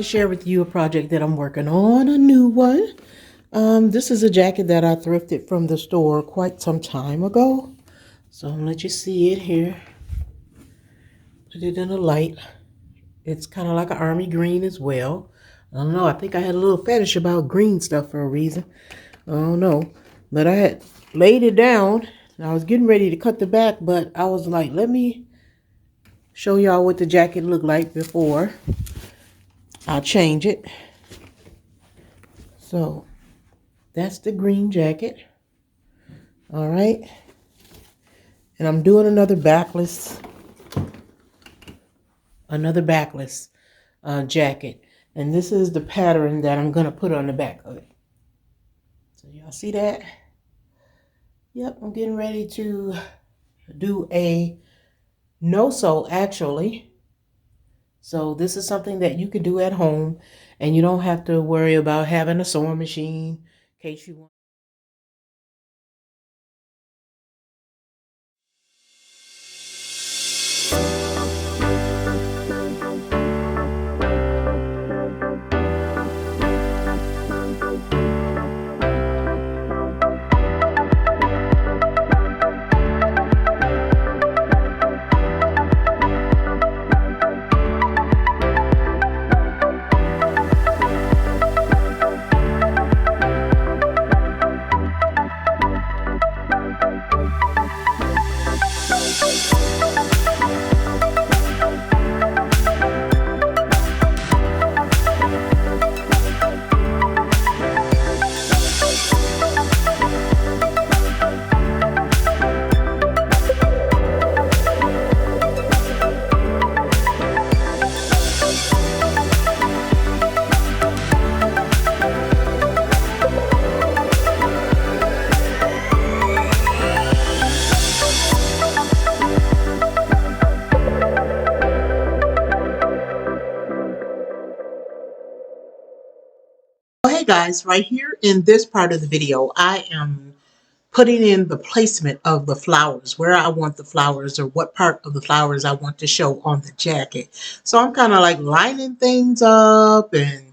share with you a project that I'm working on, a new one. This is a jacket that I thrifted from the store quite some time ago. So I'm gonna let you see it here. Put it in the light. It's kind of like an army green as well. I don't know, I think I had a little fetish about green stuff for a reason. I don't know. But I had laid it down. And I was getting ready to cut the back, but I was like, let me show y'all what the jacket looked like before I change it. So that's the green jacket. All right. And I'm doing another backless jacket. And this is the pattern that I'm going to put on the back of it. So y'all see that? Yep, I'm getting ready to do a no-sew actually. So this is something that you can do at home and you don't have to worry about having a sewing machine in case you want. Hey guys, right here in this part of the video, I am putting in the placement of the flowers, where I want the flowers or what part of the flowers I want to show on the jacket. So I'm kind of like lining things up and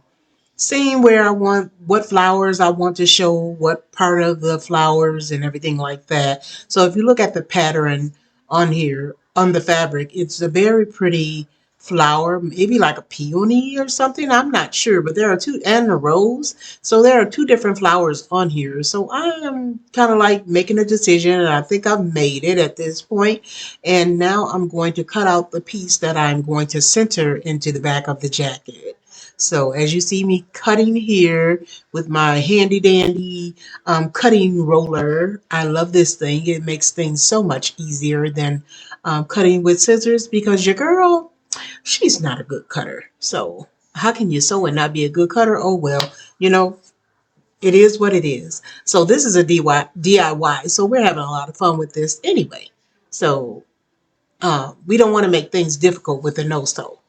seeing where I want, what flowers I want to show, what part of the flowers and everything like that. So if you look at the pattern on here, on the fabric, it's a very pretty flower, maybe like a peony or something. I'm not sure, but there are two, and a rose. So there are two different flowers on here. So I am kind of like making a decision, and I think I've made it at this point. And now I'm going to cut out the piece that I'm going to center into the back of the jacket. So as you see me cutting here with my handy dandy cutting roller, I love this thing. It makes things so much easier than cutting with scissors, because your girl, she's not a good cutter. So how can you sew and not be a good cutter? Oh, well, you know, it is what it is. So this is a DIY. So we're having a lot of fun with this anyway. So we don't want to make things difficult with a no-sew.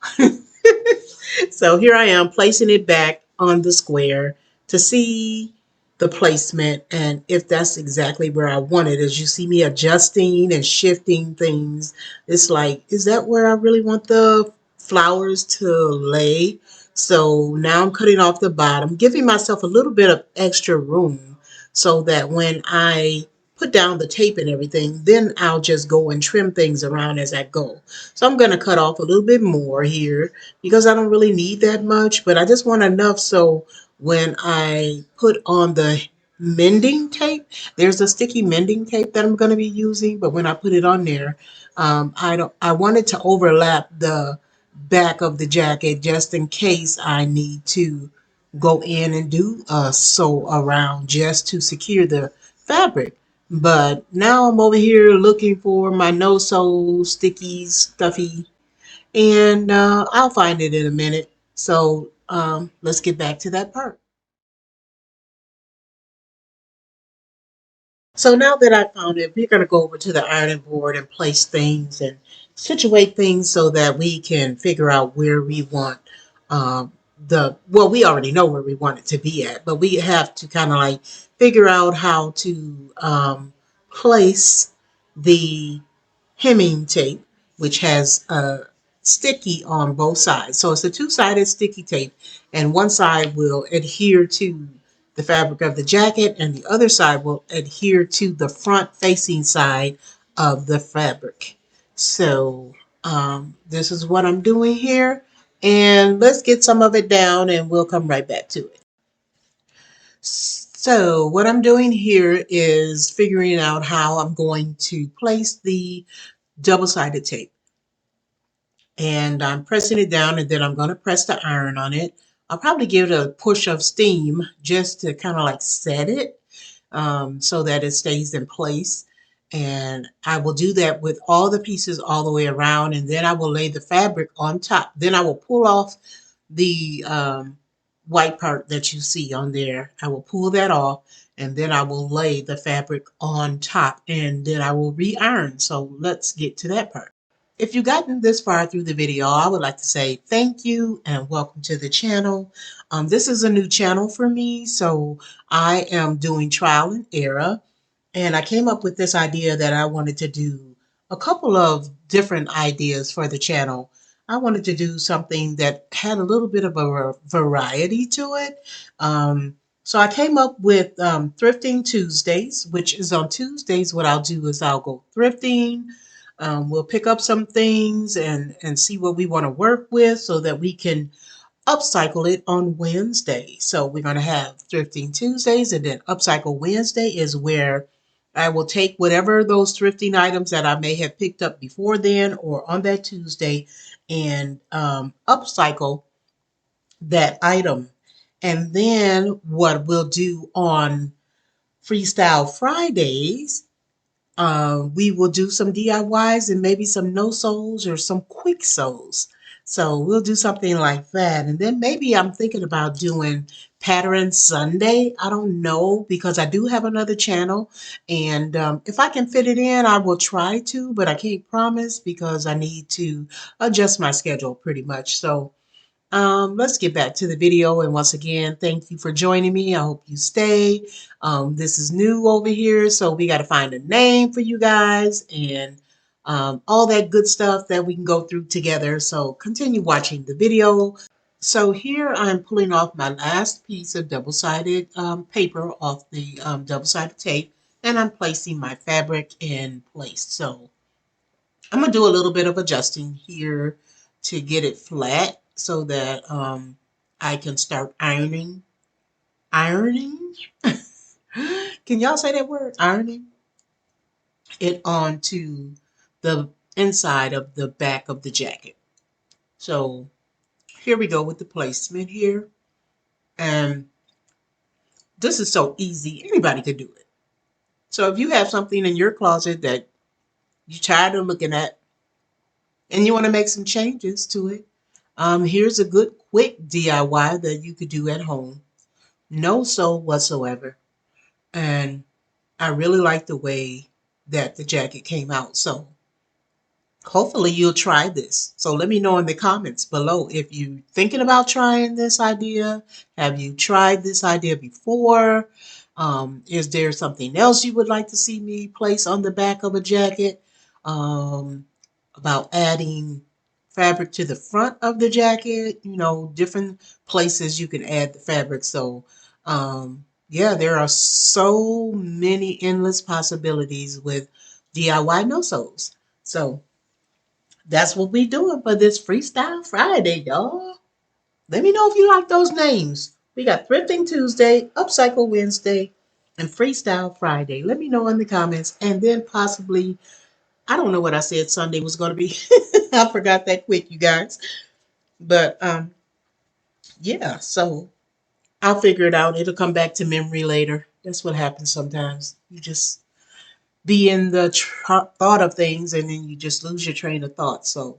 So here I am placing it back on the square to see the placement and if that's exactly where I want it. As you see me adjusting and shifting things, it's like, is that where I really want the flowers to lay? So now I'm cutting off the bottom, giving myself a little bit of extra room so that when I put down the tape and everything, then I'll just go and trim things around as I go. So I'm going to cut off a little bit more here because I don't really need that much, but I just want enough so when I put on the mending tape, there's a sticky mending tape that I'm going to be using, but when I put it on there, I want it to overlap the back of the jacket just in case I need to go in and do a sew around just to secure the fabric. But now I'm over here looking for my no-sew sticky stuffy, and I'll find it in a minute. So let's get back to that part. So now that I found it, we're going to go over to the ironing board and place things and situate things so that we can figure out where we want well, we already know where we want it to be at, but we have to kind of like figure out how to place the hemming tape, which has sticky on both sides. So it's a two-sided sticky tape, and one side will adhere to the fabric of the jacket, and the other side will adhere to the front facing side of the fabric. So this is what I'm doing here, and let's get some of it down and we'll come right back to it. So what I'm doing here is figuring out how I'm going to place the double-sided tape. And I'm pressing it down, and then I'm going to press the iron on it. I'll probably give it a push of steam just to kind of like set it so that it stays in place. And I will do that with all the pieces all the way around, and then I will lay the fabric on top. Then I will pull off the white part that you see on there. I will pull that off, and then I will lay the fabric on top, and then I will re-iron. So let's get to that part. If you've gotten this far through the video, I would like to say thank you and welcome to the channel. This is a new channel for me, so I am doing trial and error. And I came up with this idea that I wanted to do a couple of different ideas for the channel. I wanted to do something that had a little bit of a variety to it. So I came up with Thrifting Tuesdays, which is on Tuesdays. What I'll do is I'll go thrifting. We'll pick up some things and see what we want to work with so that we can upcycle it on Wednesday. So we're going to have Thrifting Tuesdays, and then Upcycle Wednesday is where I will take whatever those thrifting items that I may have picked up before then or on that Tuesday and upcycle that item. And then what we'll do on Freestyle Fridays, we will do some DIYs and maybe some no sews or some quick sews. So we'll do something like that. And then maybe I'm thinking about doing Pattern Sunday. I don't know because I do have another channel. And if I can fit it in, I will try to, but I can't promise because I need to adjust my schedule pretty much. So let's get back to the video. And once again, thank you for joining me. I hope you stay. This is new over here, so we got to find a name for you guys and all that good stuff that we can go through together. So continue watching the video. So here I'm pulling off my last piece of double-sided paper off the double-sided tape, and I'm placing my fabric in place. So I'm going to do a little bit of adjusting here to get it flat so that I can start ironing. Ironing? Can y'all say that word? Ironing? It onto the inside of the back of the jacket. So here we go with the placement here. And this is so easy. Anybody could do it. So if you have something in your closet that you're tired of looking at and you want to make some changes to it, here's a good quick DIY that you could do at home. No sew whatsoever. And I really like the way that the jacket came out. So hopefully you'll try this. So let me know in the comments below if you're thinking about trying this idea. Have you tried this idea before? Is there something else you would like to see me place on the back of a jacket? About adding fabric to the front of the jacket, different places you can add the fabric. So yeah, there are so many endless possibilities with DIY no-sews. So that's what we doing for this Freestyle Friday, y'all. Let me know if you like those names. We got Thrifting Tuesday, Upcycle Wednesday, and Freestyle Friday. Let me know in the comments. And then possibly, I don't know what I said Sunday was going to be. I forgot that quick, you guys. But yeah, so I'll figure it out. It'll come back to memory later. That's what happens sometimes. You just be in the thought of things and then you just lose your train of thought. So,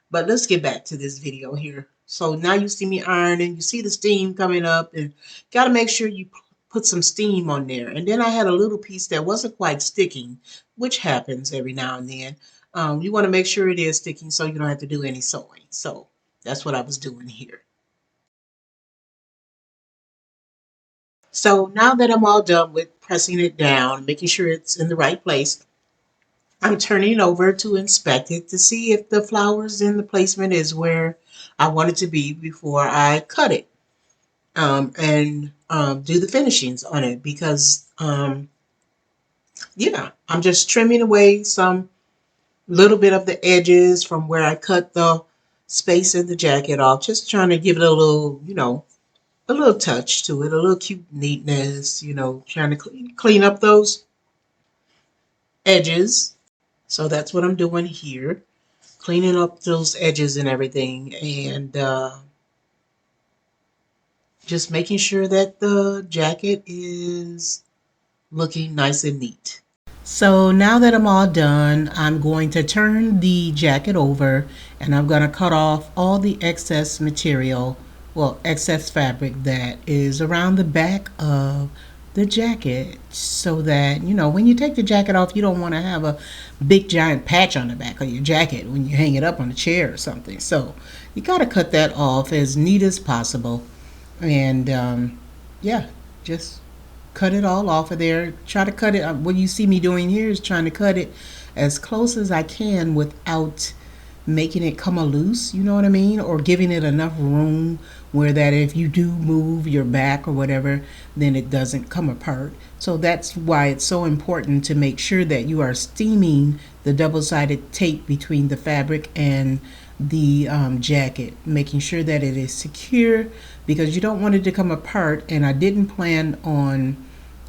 but let's get back to this video here. So now you see me ironing, you see the steam coming up, and got to make sure you put some steam on there. And then I had a little piece that wasn't quite sticking, which happens every now and then. You want to make sure it is sticking so you don't have to do any sewing. So that's what I was doing here. So now that I'm all done with pressing it down, making sure it's in the right place, I'm turning over to inspect it to see if the flowers in the placement is where I want it to be before I cut it, and do the finishings on it, because yeah, I'm just trimming away some little bit of the edges from where I cut the space in the jacket off, just trying to give it a little, a little touch to it, a little cute neatness, trying to clean up those edges. So that's what I'm doing here, cleaning up those edges and everything, and just making sure that the jacket is looking nice and neat. So now that I'm all done, I'm going to turn the jacket over and I'm going to cut off all the excess material, well, excess fabric that is around the back of the jacket, so that, when you take the jacket off, you don't want to have a big giant patch on the back of your jacket when you hang it up on a chair or something. So you got to cut that off as neat as possible. And yeah, just cut it all off of there. Try to cut it. What you see me doing here is trying to cut it as close as I can without making it come a loose, you know what I mean? Or giving it enough room where that if you do move your back or whatever, then it doesn't come apart. So that's why it's so important to make sure that you are steaming the double-sided tape between the fabric and the jacket, making sure that it is secure, because you don't want it to come apart. And I didn't plan on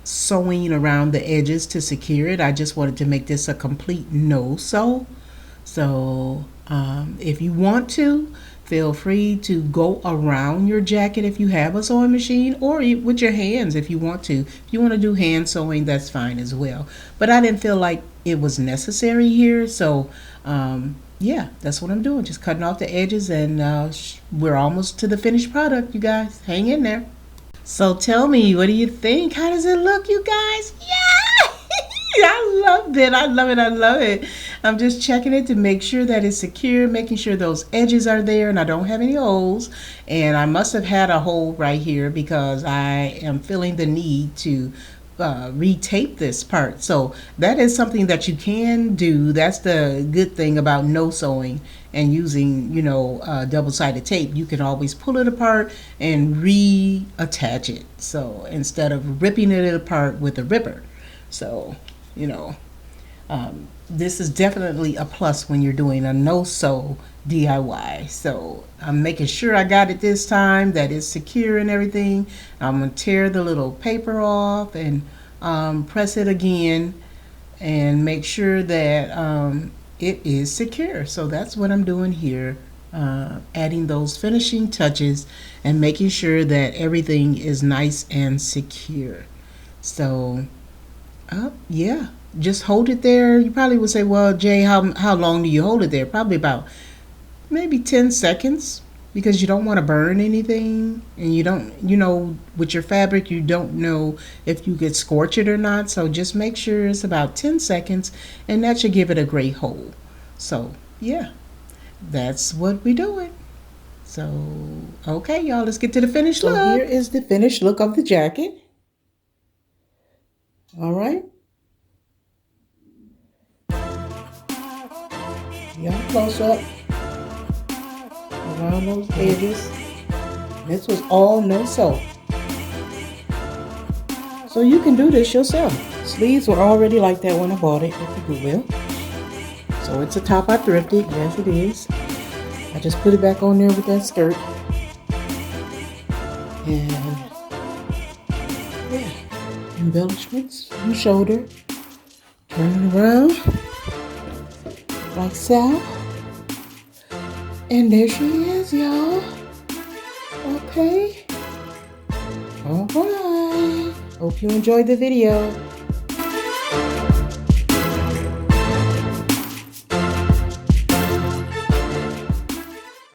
sewing around the edges to secure it. I just wanted to make this a complete no sew. So if you want to, feel free to go around your jacket if you have a sewing machine, or with your hands if you want to. If you want to do hand sewing, that's fine as well. But I didn't feel like it was necessary here, so yeah, that's what I'm doing. Just cutting off the edges, and we're almost to the finished product, you guys. Hang in there. So tell me, what do you think? How does it look, you guys? Yeah! I love it. I love it. I love it. I'm just checking it to make sure that it's secure, making sure those edges are there and I don't have any holes. And I must have had a hole right here because I am feeling the need to retape this part. So that is something that you can do. That's the good thing about no sewing and using, double-sided tape. You can always pull it apart and reattach it. So instead of ripping it apart with a ripper. So, this is definitely a plus when you're doing a no-sew DIY. So I'm making sure I got it this time, that it's secure and everything. I'm going to tear the little paper off and press it again and make sure that it is secure. So that's what I'm doing here, adding those finishing touches and making sure that everything is nice and secure. So yeah, just hold it there. You probably would say, well, Jay, how long do you hold it there? Probably about maybe 10 seconds, because you don't want to burn anything, and you don't, with your fabric, you don't know if you could scorch it or not. So just make sure it's about 10 seconds, and that should give it a great hold. So yeah, that's what we're doing. So okay, y'all, let's get to the finished look. So here is the finished look of the jacket. All right. Y'all close up around those edges. This was all no sew. So you can do this yourself. Sleeves were already like that when I bought it at the Goodwill. So it's a top I thrifted. Yes, it is. I just put it back on there with that skirt. And yeah, embellishments on the shoulder. Turn it around like so. And there she is, y'all. Okay. All right. Hope you enjoyed the video.